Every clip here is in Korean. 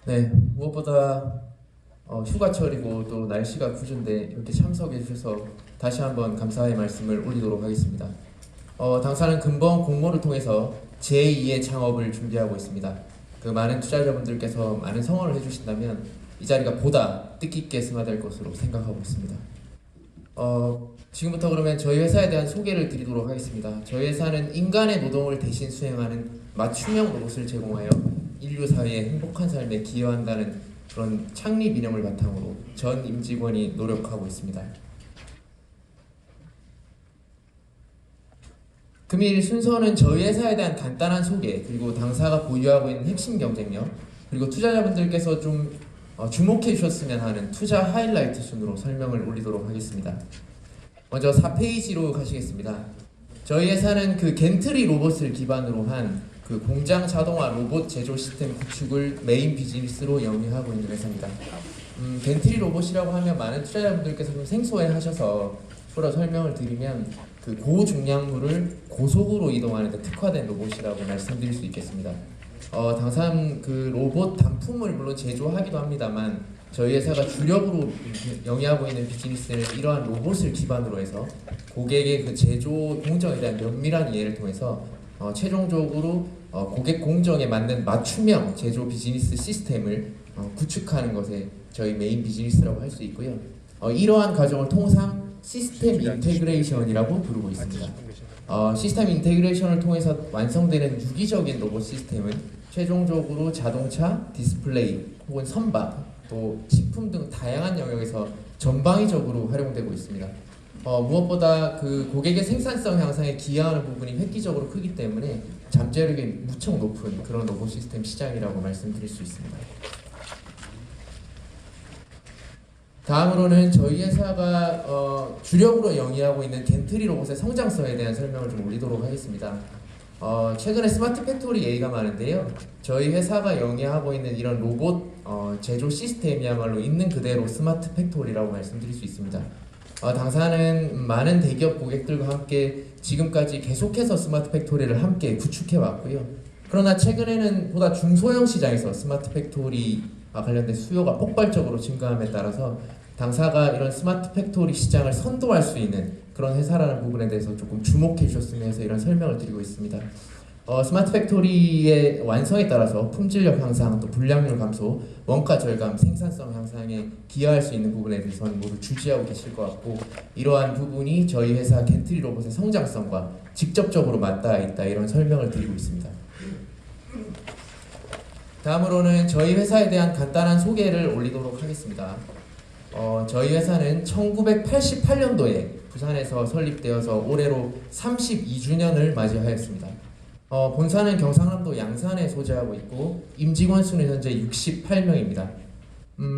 네, 무엇보다 휴가철이고 또 날씨가 궂은데 이렇게 참석해 주셔서 다시 한번 감사의 말씀을 올리도록 하겠습니다. 당사는 근본 공모를 통해서 제2의 창업을 준비하고 있습니다. 그 많은 투자자분들께서 많은 성원을 해주신다면 이 자리가 보다 뜻깊게 승화될 것으로 생각하고 있습니다. 지금부터 그러면 저희 회사에 대한 소개를 드리도록 하겠습니다. 저희 회사는 인간의 노동을 대신 수행하는 맞춤형 로봇을 제공하여 인류 사회의 행복한 삶에 기여한다는 그런 창립 이념을 바탕으로 전 임직원이 노력하고 있습니다. 금일 순서는 저희 회사에 대한 간단한 소개, 그리고 당사가 보유하고 있는 핵심 경쟁력, 그리고 투자자분들께서 좀 주목해 주셨으면 하는 투자 하이라이트 순으로 설명을 올리도록 하겠습니다. 먼저 4페이지로 가시겠습니다. 저희 회사는 그 겐트리 로봇을 기반으로 한 그 공장 자동화 로봇 제조 시스템 구축을 메인 비즈니스로 영위하고 있는 회사입니다. 겐트리 로봇이라고 하면 많은 투자자분들께서 좀 생소해 하셔서 풀어 설명을 드리면 그 고중량물을 고속으로 이동하는 데 특화된 로봇이라고 말씀드릴 수 있겠습니다. 당사는 그 로봇 단품을 물론 제조하기도 합니다만 저희 회사가 주력으로 영위하고 있는 비즈니스는 이러한 로봇을 기반으로 해서 고객의 그 제조 공정에 대한 면밀한 이해를 통해서 최종적으로 고객 공정에 맞는 맞춤형 제조 비즈니스 시스템을 구축하는 것에 저희 메인 비즈니스라고 할 수 있고요. 이러한 과정을 통상 시스템 인테그레이션이라고 부르고 있습니다. 시스템 인테그레이션을 통해서 완성되는 유기적인 로봇 시스템은 최종적으로 자동차, 디스플레이 혹은 선박, 또 식품 등 다양한 영역에서 전방위적으로 활용되고 있습니다. 무엇보다 그 고객의 생산성 향상에 기여하는 부분이 획기적으로 크기 때문에 잠재력이 무척 높은 그런 로봇 시스템 시장이라고 말씀드릴 수 있습니다. 다음으로는 저희 회사가 주력으로 영위하고 있는 겐트리 로봇의 성장성에 대한 설명을 좀 올리도록 하겠습니다. 최근에 스마트 팩토리 얘기가 많은데요. 저희 회사가 영위하고 있는 이런 로봇 제조 시스템이야말로 있는 그대로 스마트 팩토리라고 말씀드릴 수 있습니다. 당사는 많은 대기업 고객들과 함께 지금까지 계속해서 스마트 팩토리를 함께 구축해 왔고요. 그러나 최근에는 보다 중소형 시장에서 스마트 팩토리와 관련된 수요가 폭발적으로 증가함에 따라서 당사가 이런 스마트 팩토리 시장을 선도할 수 있는 그런 회사라는 부분에 대해서 조금 주목해 주셨으면 해서 이런 설명을 드리고 있습니다. 스마트 팩토리의 완성에 따라서 품질력 향상, 또 불량률 감소, 원가 절감, 생산성 향상에 기여할 수 있는 부분에 대해서는 모두 주지하고 계실 것 같고, 이러한 부분이 저희 회사 겐트리 로봇의 성장성과 직접적으로 맞닿아 있다, 이런 설명을 드리고 있습니다. 다음으로는 저희 회사에 대한 간단한 소개를 올리도록 하겠습니다. 저희 회사는 1988년도에 부산에서 설립되어서 올해로 32주년을 맞이하였습니다. 본사는 경상남도 양산에 소재하고 있고 임직원 수는 현재 68명입니다.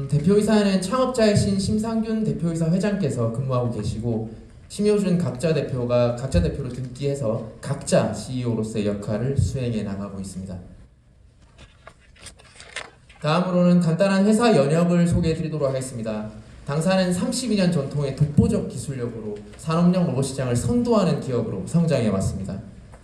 대표이사는 창업자이신 심상균 대표이사 회장께서 근무하고 계시고 심효준 각자 대표로 등기해서 각자 CEO로서의 역할을 수행해 나가고 있습니다. 다음으로는 간단한 회사 연역을 소개해 드리도록 하겠습니다. 당사는 32년 전통의 독보적 기술력으로 산업용 로봇 시장을 선도하는 기업으로 성장해 왔습니다.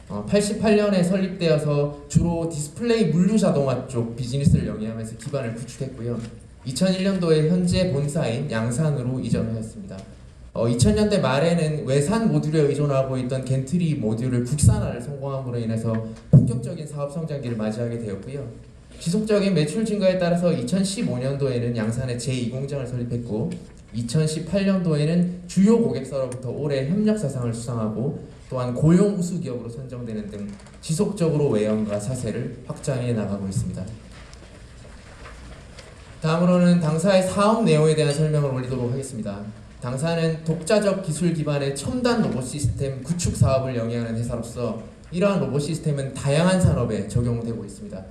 88년에 설립되어서 주로 디스플레이 물류 자동화 쪽 비즈니스를 영위하면서 기반을 구축했고요. 2001년도에 현재 본사인 양산으로 이전하였습니다. 2000년대 말에는 외산 모듈에 의존하고 있던 겐트리 모듈을 국산화를 성공함으로 인해서 본격적인 사업 성장기를 맞이하게 되었고요. 지속적인 매출 증가에 따라서 2015년도에는 양산의 제2공장을 설립했고 2018년도에는 주요 고객사로부터 올해 협력사상을 수상하고 또한 고용 우수 기업으로 선정되는 등 지속적으로 외형과 사세를 확장해 나가고 있습니다. 다음으로는 당사의 사업 내용에 대한 설명을 올리도록 하겠습니다. 당사는 독자적 기술 기반의 첨단 로봇 시스템 구축 사업을 영위하는 회사로서 이러한 로봇 시스템은 다양한 산업에 적용되고 있습니다.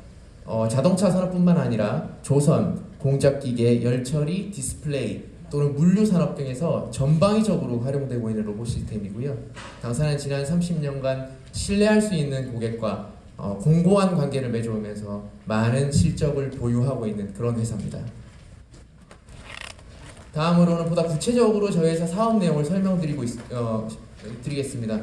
자동차 산업뿐만 아니라 조선, 공작기계, 열처리, 디스플레이 또는 물류 산업 등에서 전방위적으로 활용되고 있는 로봇 시스템이고요. 당사는 지난 30년간 신뢰할 수 있는 고객과 공고한 관계를 맺어오면서 많은 실적을 보유하고 있는 그런 회사입니다. 다음으로는 보다 구체적으로 저희 회사 사업 내용을 설명드리겠습니다.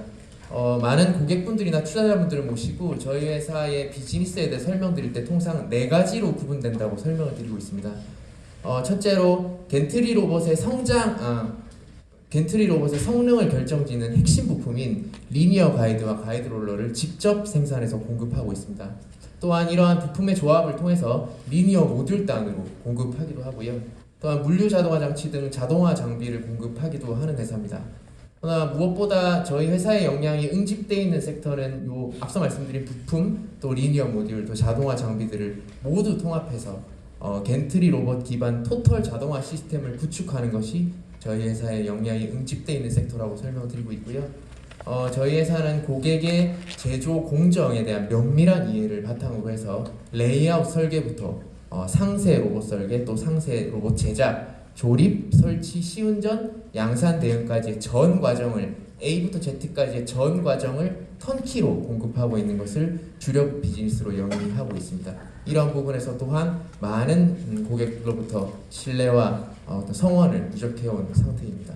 많은 고객분들이나 투자자분들을 모시고 저희 회사의 비즈니스에 대해 설명드릴 때 통상 네 가지로 구분된다고 설명을 드리고 있습니다. 첫째로 겐트리 로봇의 성능을 결정짓는 핵심 부품인 리니어 가이드와 가이드 롤러를 직접 생산해서 공급하고 있습니다. 또한 이러한 부품의 조합을 통해서 리니어 모듈 단으로 공급하기도 하고요. 또한 물류 자동화 장치 등 자동화 장비를 공급하기도 하는 회사입니다. 그러나 무엇보다 저희 회사의 역량이 응집되어 있는 섹터는 앞서 말씀드린 부품, 또 리니어 모듈, 또 자동화 장비들을 모두 통합해서 겐트리 로봇 기반 토털 자동화 시스템을 구축하는 것이 저희 회사의 역량이 응집되어 있는 섹터라고 설명드리고 있고요. 저희 회사는 고객의 제조 공정에 대한 면밀한 이해를 바탕으로 해서 레이아웃 설계부터 상세 로봇 설계, 또 상세 로봇 제작, 조립, 설치, 시운전, 양산 대응까지의 전 과정을 A부터 Z까지의 전 과정을 턴키로 공급하고 있는 것을 주력 비즈니스로 영위하고 있습니다. 이런 부분에서 또한 많은 고객들로부터 신뢰와 성원을 누적해온 상태입니다.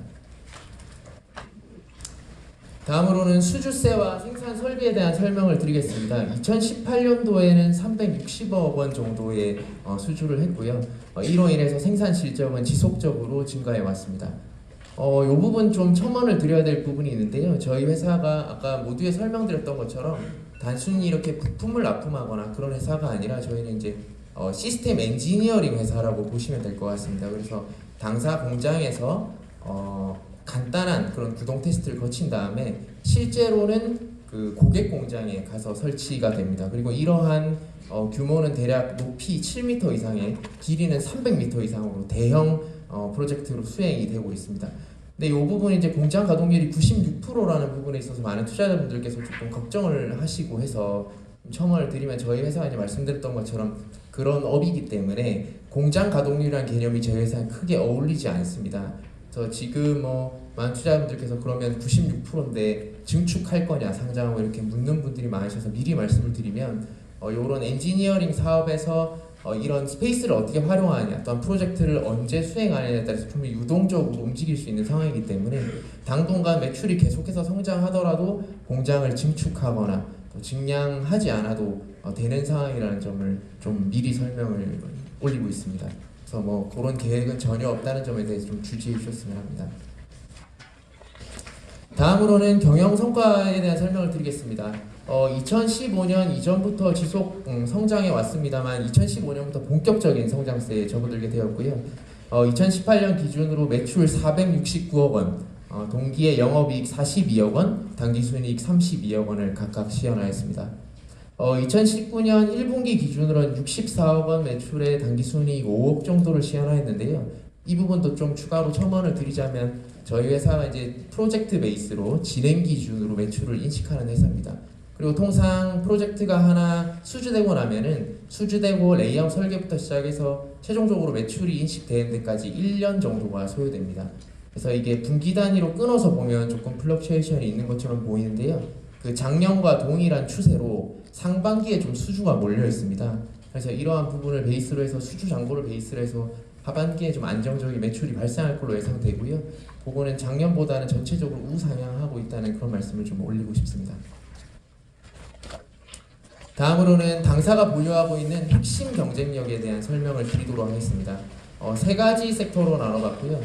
다음으로는 수주세와 생산 설비에 대한 설명을 드리겠습니다. 2018년도에는 360억 원 정도의 수주를 했고요. 이로 인해서 생산 실적은 지속적으로 증가해 왔습니다. 이 부분 좀 첨언을 드려야 될 부분이 있는데요. 저희 회사가 아까 모두에 설명드렸던 것처럼 단순히 이렇게 부품을 납품하거나 그런 회사가 아니라 저희는 이제 시스템 엔지니어링 회사라고 보시면 될 것 같습니다. 그래서 당사 공장에서 간단한 그런 구동 테스트를 거친 다음에 실제로는 그 고객 공장에 가서 설치가 됩니다. 그리고 이러한 규모는 대략 높이 7m 이상에 길이는 300m 이상으로 대형 프로젝트로 수행이 되고 있습니다. 근데 이 부분이 이제 공장 가동률이 96%라는 부분에 있어서 많은 투자자분들께서 조금 걱정을 하시고 해서 첨언을 드리면 저희 회사가 이제 말씀드렸던 것처럼 그런 업이기 때문에 공장 가동률이라는 개념이 저희 회사에 크게 어울리지 않습니다. 그래서 지금 많은 투자자분들께서 그러면 96%인데 증축할 거냐 상장하고 이렇게 묻는 분들이 많으셔서 미리 말씀을 드리면 이런 엔지니어링 사업에서 이런 스페이스를 어떻게 활용하느냐 또한 프로젝트를 언제 수행하느냐에 따라서 좀 유동적으로 움직일 수 있는 상황이기 때문에 당분간 매출이 계속해서 성장하더라도 공장을 증축하거나 또 증량하지 않아도 되는 상황이라는 점을 좀 미리 설명을 올리고 있습니다. 그래서 그런 계획은 전혀 없다는 점에 대해서 좀 주지해 주셨으면 합니다. 다음으로는 경영 성과에 대한 설명을 드리겠습니다. 2015년 이전부터 지속 성장해 왔습니다만 2015년부터 본격적인 성장세에 접어들게 되었고요. 2018년 기준으로 매출 469억 원, 동기의 영업이익 42억 원, 당기순이익 32억 원을 각각 시현하였습니다. 2019년 1분기 기준으로는 64억 원 매출에 당기순이익 5억 정도를 시현하였는데요. 이 부분도 좀 추가로 첨언을 드리자면 저희 회사가 이제 프로젝트 베이스로 진행 기준으로 매출을 인식하는 회사입니다. 그리고 통상 프로젝트가 하나 수주되고 나면은 수주되고 레이아웃 설계부터 시작해서 최종적으로 매출이 인식되는 데까지 1년 정도가 소요됩니다. 그래서 이게 분기 단위로 끊어서 보면 조금 플럭추에이션이 있는 것처럼 보이는데요. 그 작년과 동일한 추세로 상반기에 좀 수주가 몰려 있습니다. 그래서 이러한 부분을 베이스로 해서 수주 잔고를 베이스로 해서 하반기에 좀 안정적인 매출이 발생할 걸로 예상되고요. 그거는 작년보다는 전체적으로 우상향하고 있다는 그런 말씀을 좀 올리고 싶습니다. 다음으로는 당사가 보유하고 있는 핵심 경쟁력에 대한 설명을 드리도록 하겠습니다. 세 가지 섹터로 나눠봤고요.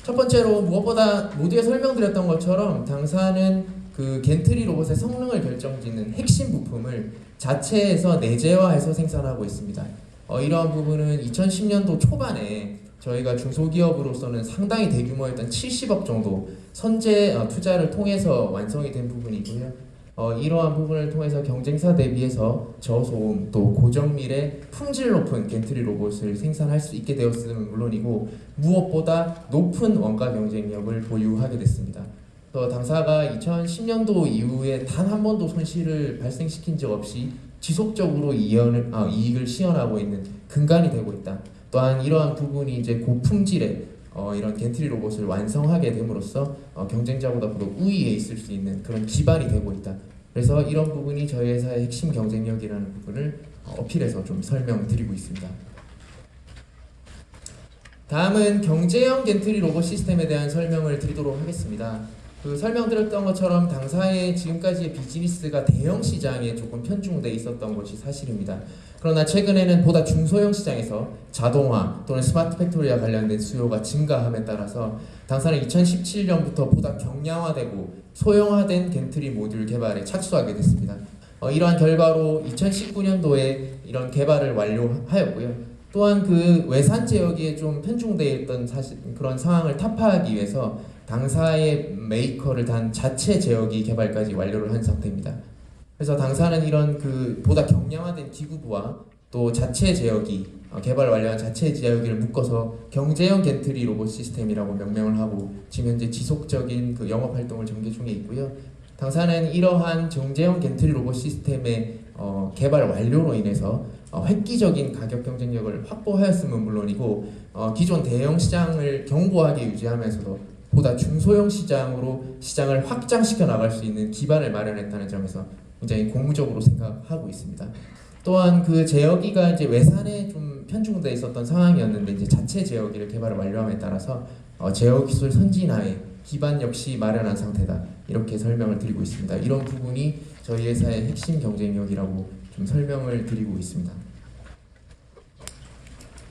첫 번째로 무엇보다 모두에 설명드렸던 것처럼 당사는 그 겐트리 로봇의 성능을 결정짓는 핵심 부품을 자체에서 내재화해서 생산하고 있습니다. 이러한 부분은 2010년도 초반에 저희가 중소기업으로서는 상당히 대규모였던 70억 정도 선제 투자를 통해서 완성이 된 부분이고요. 이러한 부분을 통해서 경쟁사 대비해서 저소음 또 고정밀의 품질 높은 겐트리 로봇을 생산할 수 있게 되었음은 물론이고 무엇보다 높은 원가 경쟁력을 보유하게 됐습니다. 또 당사가 2010년도 이후에 단 한 번도 손실을 발생시킨 적 없이 지속적으로 이익을 시현하고 있는 근간이 되고 있다. 또한 이러한 부분이 이제 고품질의 이런 겐트리 로봇을 완성하게 됨으로써 경쟁자보다 더 우위에 있을 수 있는 그런 기반이 되고 있다. 그래서 이런 부분이 저희 회사의 핵심 경쟁력이라는 부분을 어필해서 좀 설명드리고 있습니다. 다음은 경제형 겐트리 로봇 시스템에 대한 설명을 드리도록 하겠습니다. 그 설명드렸던 것처럼 당사의 지금까지의 비즈니스가 대형 시장에 조금 편중돼 있었던 것이 사실입니다. 그러나 최근에는 보다 중소형 시장에서 자동화 또는 스마트 팩토리와 관련된 수요가 증가함에 따라서 당사는 2017년부터 보다 경량화되고 소형화된 겐트리 모듈 개발에 착수하게 됐습니다. 이러한 결과로 2019년도에 이런 개발을 완료하였고요. 또한 그 외산 지역에 좀 편중되어 있던 그런 상황을 타파하기 위해서 당사의 메이커를 단 자체 제어기 개발까지 완료를 한 상태입니다. 그래서 당사는 이런 그 보다 경량화된 기구부와 또 자체 제어기 개발 완료한 자체 제어기를 묶어서 경제형 겐트리 로봇 시스템이라고 명명을 하고 지금 현재 지속적인 그 영업 활동을 전개 중에 있고요. 당사는 이러한 경제형 겐트리 로봇 시스템의 개발 완료로 인해서 획기적인 가격 경쟁력을 확보하였음은 물론이고 기존 대형 시장을 견고하게 유지하면서도 보다 중소형 시장으로 시장을 확장시켜 나갈 수 있는 기반을 마련했다는 점에서 굉장히 고무적으로 생각하고 있습니다. 또한 그 제어기가 이제 외산에 좀 편중돼 있었던 상황이었는데 이제 자체 제어기를 개발을 완료함에 따라서 제어 기술 선진화에 기반 역시 마련한 상태다, 이렇게 설명을 드리고 있습니다. 이런 부분이 저희 회사의 핵심 경쟁력이라고 좀 설명을 드리고 있습니다.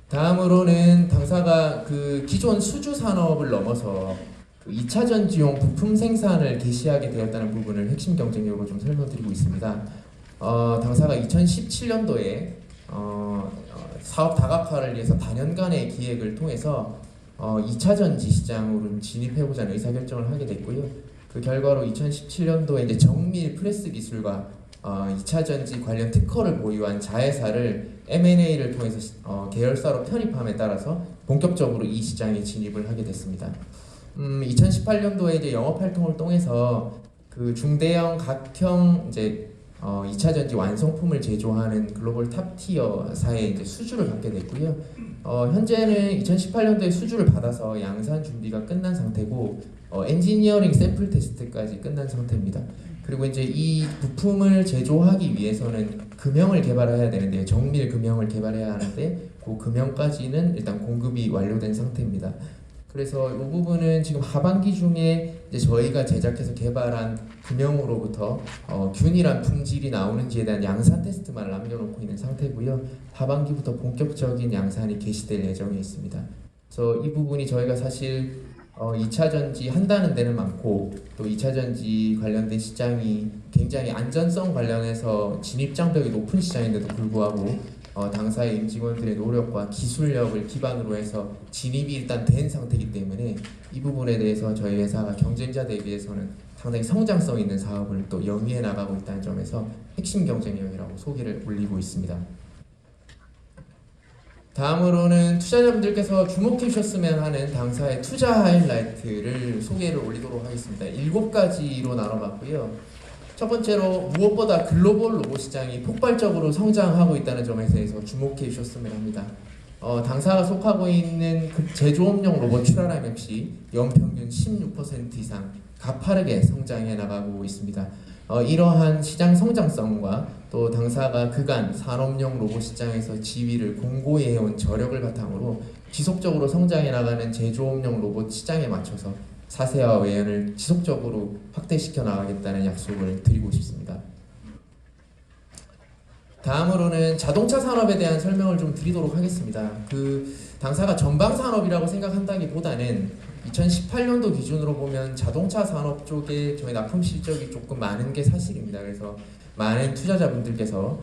다음으로는 당사가 그 기존 수주 산업을 넘어서 그 2차 전지용 부품 생산을 개시하게 되었다는 부분을 핵심 경쟁력으로 좀 설명드리고 있습니다. 당사가 2017년도에 사업 다각화를 위해서 다년간의 기획을 통해서 2차 전지 시장으로 진입해보자는 의사결정을 하게 됐고요. 그 결과로 2017년도에 이제 정밀 프레스 기술과 2차 전지 관련 특허를 보유한 자회사를 M&A를 통해서 계열사로 편입함에 따라서 본격적으로 이 시장에 진입을 하게 됐습니다. 2018년도에 이제 영업 활동을 통해서 그 중대형 각형 이제 2차 전지 완성품을 제조하는 글로벌 탑티어사의 이제 수주를 받게 됐고요. 현재는 2018년도에 수주를 받아서 양산 준비가 끝난 상태고 엔지니어링 샘플 테스트까지 끝난 상태입니다. 그리고 이제 이 부품을 제조하기 위해서는 금형을 개발해야 되는데요. 정밀 금형을 개발해야 하는데 그 금형까지는 일단 공급이 완료된 상태입니다. 그래서 이 부분은 지금 하반기 중에 이제 저희가 제작해서 개발한 금형으로부터 균일한 품질이 나오는지에 대한 양산 테스트만 남겨놓고 있는 상태고요. 하반기부터 본격적인 양산이 개시될 예정에 있습니다. 그래서 이 부분이 저희가 사실 2차 전지 한다는 데는 많고 또 2차 전지 관련된 시장이 굉장히 안전성 관련해서 진입 장벽이 높은 시장인데도 불구하고 당사의 임직원들의 노력과 기술력을 기반으로 해서 진입이 일단 된 상태이기 때문에 이 부분에 대해서 저희 회사가 경쟁자 대비해서는 상당히 성장성 있는 사업을 또 영위해 나가고 있다는 점에서 핵심 경쟁력이라고 소개를 올리고 있습니다. 다음으로는 투자자분들께서 주목해 주셨으면 하는 당사의 투자 하이라이트를 소개를 올리도록 하겠습니다. 7가지로 나눠봤고요. 첫 번째로 무엇보다 글로벌 로봇 시장이 폭발적으로 성장하고 있다는 점에 대해서 주목해 주셨으면 합니다. 당사가 속하고 있는 그 제조업용 로봇 출하량 역시 연평균 16% 이상 가파르게 성장해 나가고 있습니다. 이러한 시장 성장성과 또 당사가 그간 산업용 로봇 시장에서 지위를 공고히 해온 저력을 바탕으로 지속적으로 성장해 나가는 제조업용 로봇 시장에 맞춰서 사세와 외연을 지속적으로 확대시켜 나가겠다는 약속을 드리고 싶습니다. 다음으로는 자동차 산업에 대한 설명을 좀 드리도록 하겠습니다. 그 당사가 전방 산업이라고 생각한다기보다는 2018년도 기준으로 보면 자동차 산업 쪽에 저희 납품 실적이 조금 많은 게 사실입니다. 그래서 많은 투자자분들께서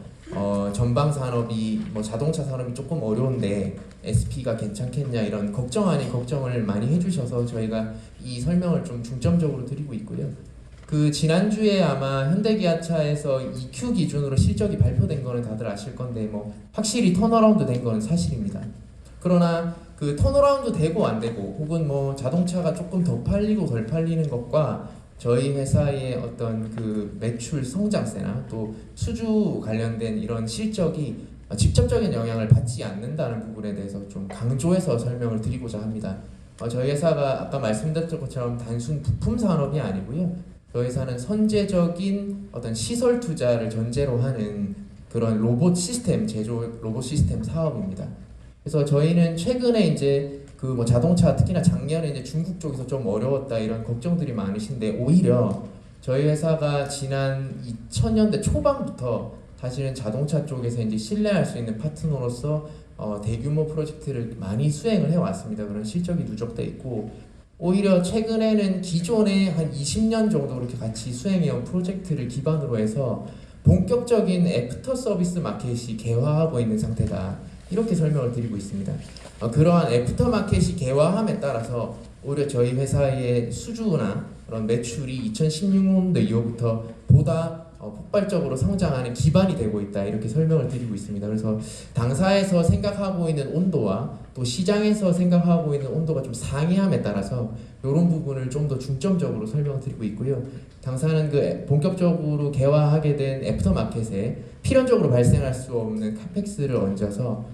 전방 산업이 자동차 산업이 조금 어려운데 SP가 괜찮겠냐 이런 걱정 아닌 걱정을 많이 해주셔서 저희가 이 설명을 좀 중점적으로 드리고 있고요. 그 지난주에 아마 현대기아차에서 EQ 기준으로 실적이 발표된 거는 다들 아실 건데 확실히 턴어라운드 된 거는 사실입니다. 그러나 그 턴어라운드 되고 안 되고 혹은 자동차가 조금 더 팔리고 덜 팔리는 것과 저희 회사의 어떤 그 매출 성장세나 또 수주 관련된 이런 실적이 직접적인 영향을 받지 않는다는 부분에 대해서 좀 강조해서 설명을 드리고자 합니다. 저희 회사가 아까 말씀드렸던 것처럼 단순 부품 산업이 아니고요. 저희 회사는 선제적인 어떤 시설 투자를 전제로 하는 그런 로봇 시스템 제조 로봇 시스템 사업입니다. 그래서 저희는 최근에 이제 그 그 뭐 자동차 특히나 작년에 이제 중국 쪽에서 좀 어려웠다 이런 걱정들이 많으신데 오히려 저희 회사가 지난 2000년대 초반부터 사실은 자동차 쪽에서 이제 신뢰할 수 있는 파트너로서 대규모 프로젝트를 많이 수행을 해왔습니다. 그런 실적이 누적돼 있고 오히려 최근에는 기존에 한 20년 정도 이렇게 같이 수행해온 프로젝트를 기반으로 해서 본격적인 애프터 서비스 마켓이 개화하고 있는 상태다. 이렇게 설명을 드리고 있습니다. 그러한 애프터 마켓이 개화함에 따라서 오히려 저희 회사의 수주나 그런 매출이 2016년도 이후부터 보다 폭발적으로 성장하는 기반이 되고 있다 이렇게 설명을 드리고 있습니다. 그래서 당사에서 생각하고 있는 온도와 또 시장에서 생각하고 있는 온도가 좀 상이함에 따라서 이런 부분을 좀 더 중점적으로 설명드리고 있고요. 당사는 그 본격적으로 개화하게 된 애프터 마켓에 필연적으로 발생할 수 없는 카펙스를 얹어서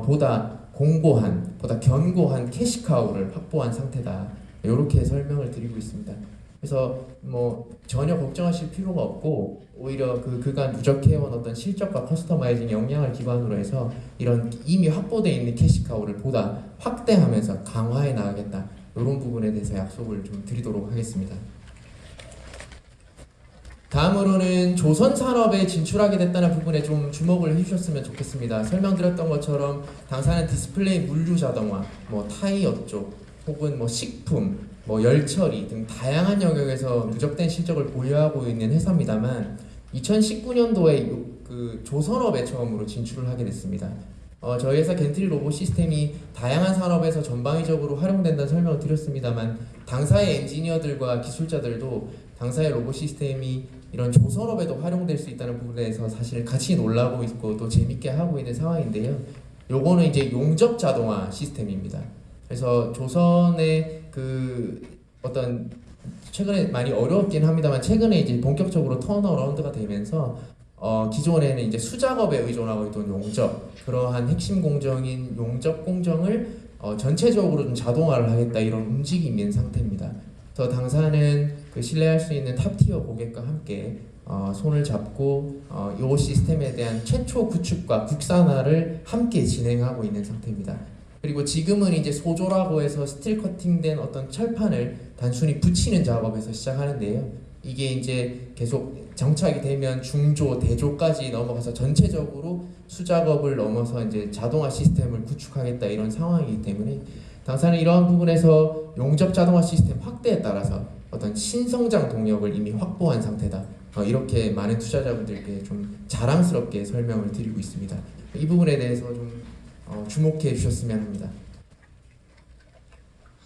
보다 공고한, 보다 견고한 캐시카우를 확보한 상태다. 이렇게 설명을 드리고 있습니다. 그래서 뭐 전혀 걱정하실 필요가 없고 오히려 그간 누적해온 어떤 실적과 커스터마이징 역량을 기반으로 해서 이런 이미 확보되어 있는 캐시카우를 보다 확대하면서 강화해 나가겠다. 이런 부분에 대해서 약속을 좀 드리도록 하겠습니다. 다음으로는 조선 산업에 진출하게 됐다는 부분에 좀 주목을 해주셨으면 좋겠습니다. 설명드렸던 것처럼 당사는 디스플레이 물류 자동화, 뭐 타이어 쪽, 혹은 뭐 식품, 뭐 열처리 등 다양한 영역에서 누적된 실적을 보유하고 있는 회사입니다만 2019년도에 그 조선업에 처음으로 진출을 하게 됐습니다. 저희 회사 겐트리 로봇 시스템이 다양한 산업에서 전방위적으로 활용된다는 설명을 드렸습니다만 당사의 엔지니어들과 기술자들도 당사의 로봇 시스템이 이런 조선업에도 활용될 수 있다는 부분에 대해서 사실 같이 놀라고 있고 또 재밌게 하고 있는 상황인데요. 요거는 이제 용접 자동화 시스템입니다. 그래서 조선의 그 어떤 최근에 많이 어려웠긴 합니다만 최근에 이제 본격적으로 턴어라운드가 되면서 기존에는 이제 수작업에 의존하고 있던 용접, 그러한 핵심 공정인 용접 공정을 전체적으로 좀 자동화를 하겠다 이런 움직임이 있는 상태입니다. 그래서 당사는 그 신뢰할 수 있는 탑티어 고객과 함께 손을 잡고 이 시스템에 대한 최초 구축과 국산화를 함께 진행하고 있는 상태입니다. 그리고 지금은 이제 소조라고 해서 스틸 커팅된 어떤 철판을 단순히 붙이는 작업에서 시작하는데요. 이게 이제 계속 정착이 되면 중조, 대조까지 넘어가서 전체적으로 수작업을 넘어서 이제 자동화 시스템을 구축하겠다 이런 상황이기 때문에 당사는 이러한 부분에서 용접 자동화 시스템 확대에 따라서 어떤 신성장 동력을 이미 확보한 상태다. 이렇게 많은 투자자분들께 좀 자랑스럽게 설명을 드리고 있습니다. 이 부분에 대해서 좀 주목해 주셨으면 합니다.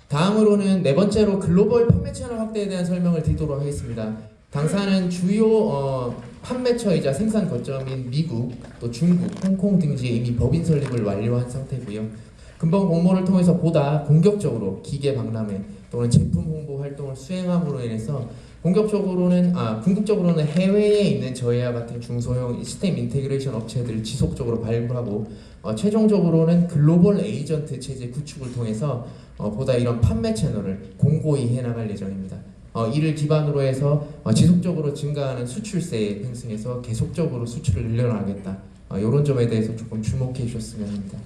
다음으로는 네 번째로 글로벌 판매 채널 확대에 대한 설명을 드리도록 하겠습니다. 당사는 주요 판매처이자 생산 거점인 미국, 또 중국, 홍콩 등지에 이미 법인 설립을 완료한 상태고요. 근본 공모를 통해서 보다 공격적으로 기계 박람회 또는 제품 홍보 활동을 수행함으로 인해서 궁극적으로는 해외에 있는 저희와 같은 중소형 시스템 인테그레이션 업체들을 지속적으로 발굴하고 최종적으로는 글로벌 에이전트 체제 구축을 통해서 보다 이런 판매 채널을 공고히 해나갈 예정입니다. 이를 기반으로 해서 지속적으로 증가하는 수출세에 편승해서 계속적으로 수출을 늘려나가겠다. 이런 점에 대해서 조금 주목해 주셨으면 합니다.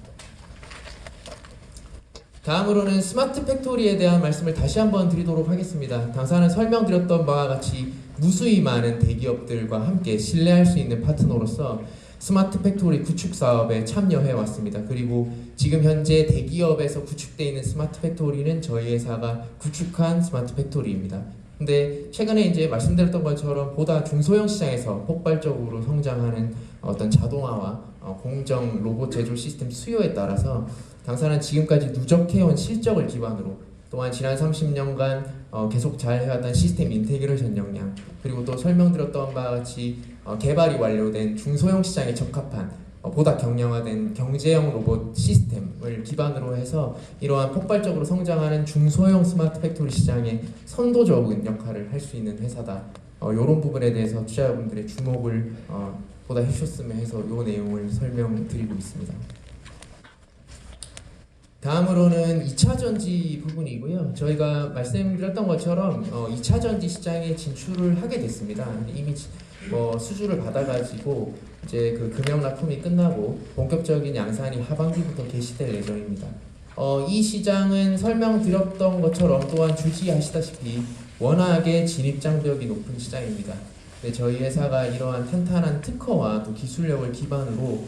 다음으로는 스마트 팩토리에 대한 말씀을 다시 한번 드리도록 하겠습니다. 당사는 설명드렸던 바와 같이 무수히 많은 대기업들과 함께 신뢰할 수 있는 파트너로서 스마트 팩토리 구축 사업에 참여해 왔습니다. 그리고 지금 현재 대기업에서 구축되어 있는 스마트 팩토리는 저희 회사가 구축한 스마트 팩토리입니다. 근데 최근에 이제 말씀드렸던 것처럼 보다 중소형 시장에서 폭발적으로 성장하는 어떤 자동화와 공정 로봇 제조 시스템 수요에 따라서 당사는 지금까지 누적해온 실적을 기반으로 또한 지난 30년간 계속 잘 해왔던 시스템 인테그레이션 역량, 그리고 또 설명드렸던 바와 같이 개발이 완료된 중소형 시장에 적합한 보다 경량화된 경제형 로봇 시스템을 기반으로 해서 이러한 폭발적으로 성장하는 중소형 스마트 팩토리 시장에 선도적인 역할을 할 수 있는 회사다. 이런 부분에 대해서 투자자분들의 주목을 보다 해주셨으면 해서 이 내용을 설명드리고 있습니다. 다음으로는 2차 전지 부분이고요. 저희가 말씀드렸던 것처럼 2차 전지 시장에 진출을 하게 됐습니다. 이미 수주를 받아가지고 이제 그 금형 납품이 끝나고 본격적인 양산이 하반기부터 개시될 예정입니다. 이 시장은 설명드렸던 것처럼 또한 주시하시다시피 워낙에 진입 장벽이 높은 시장입니다. 네, 저희 회사가 이러한 탄탄한 특허와 또 기술력을 기반으로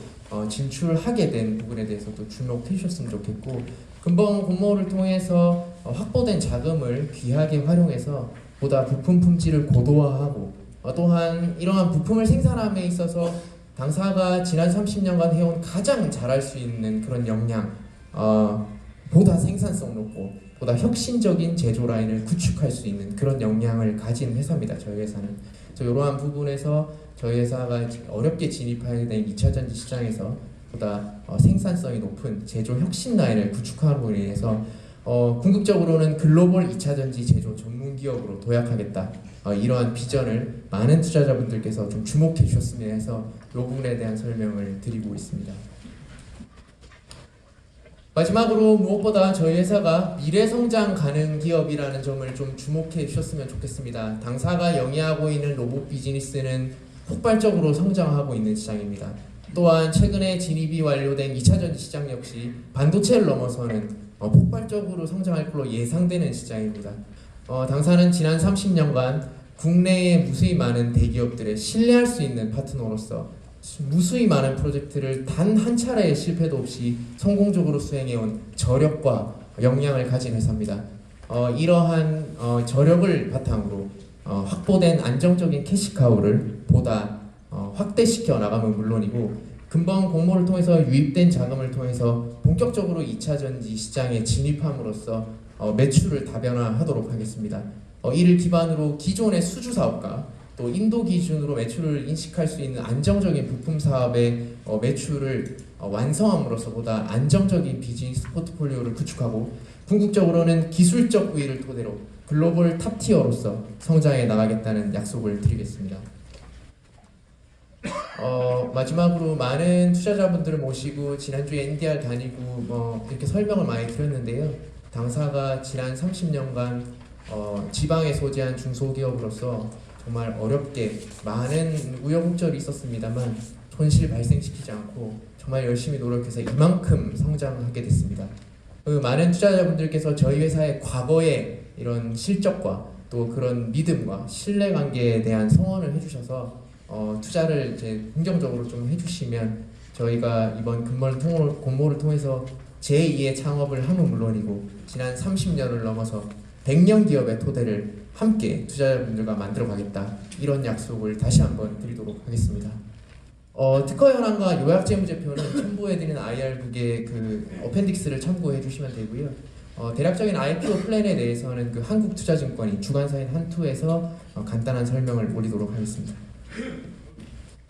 진출하게 된 부분에 대해서도 주목해 주셨으면 좋겠고, 근본 공모를 통해서 확보된 자금을 귀하게 활용해서 보다 부품 품질을 고도화하고, 또한 이러한 부품을 생산함에 있어서 당사가 지난 30년간 해온 가장 잘할 수 있는 그런 역량, 보다 생산성 높고 보다 혁신적인 제조 라인을 구축할 수 있는 그런 역량을 가진 회사입니다. 저희 회사는. 이러한 부분에서 저희 회사가 어렵게 진입하게 된 2차 전지 시장에서 보다 생산성이 높은 제조 혁신 라인을 구축함으로 인해서 궁극적으로는 글로벌 2차 전지 제조 전문 기업으로 도약하겠다. 이러한 비전을 많은 투자자분들께서 좀 주목해 주셨으면 해서 이 부분에 대한 설명을 드리고 있습니다. 마지막으로 무엇보다 저희 회사가 미래 성장 가능 기업이라는 점을 좀 주목해 주셨으면 좋겠습니다. 당사가 영위하고 있는 로봇 비즈니스는 폭발적으로 성장하고 있는 시장입니다. 또한 최근에 진입이 완료된 2차 전지 시장 역시 반도체를 넘어서는 폭발적으로 성장할 걸로 예상되는 시장입니다. 당사는 지난 30년간 국내에 무수히 많은 대기업들의 신뢰할 수 있는 파트너로서 무수히 많은 프로젝트를 단 한 차례의 실패도 없이 성공적으로 수행해온 저력과 역량을 가진 회사입니다. 이러한 저력을 바탕으로 확보된 안정적인 캐시카우를 보다 확대시켜 나가면 물론이고, 근본 공모를 통해서 유입된 자금을 통해서 본격적으로 2차 전지 시장에 진입함으로써 매출을 다변화하도록 하겠습니다. 이를 기반으로 기존의 수주 사업과 또 인도 기준으로 매출을 인식할 수 있는 안정적인 부품 사업의 매출을 완성함으로써 보다 안정적인 비즈니스 포트폴리오를 구축하고, 궁극적으로는 기술적 우위를 토대로 글로벌 탑티어로서 성장해 나가겠다는 약속을 드리겠습니다. 마지막으로 많은 투자자분들을 모시고 지난주에 NDR 다니고 이렇게 설명을 많이 드렸는데요. 당사가 지난 30년간 지방에 소재한 중소기업으로서 정말 어렵게 많은 우여곡절이 있었습니다만 손실 발생시키지 않고 정말 열심히 노력해서 이만큼 성장하게 됐습니다. 많은 투자자분들께서 저희 회사의 과거의 이런 실적과 또 그런 믿음과 신뢰관계에 대한 성원을 해주셔서 투자를 이제 긍정적으로 좀 해주시면 저희가 이번 공모를 통해서 제2의 창업을 함은 물론이고 지난 30년을 넘어서 100년 기업의 토대를 함께 투자자분들과 만들어 가겠다, 이런 약속을 다시 한번 드리도록 하겠습니다. 특허 현황과 요약 재무제표는 첨부해드리는 IR북의 그 어펜딕스를 참고해 주시면 되고요. 대략적인 IPO 플랜에 대해서는 그 한국투자증권이 주관사인 한투에서 간단한 설명을 올리도록 하겠습니다.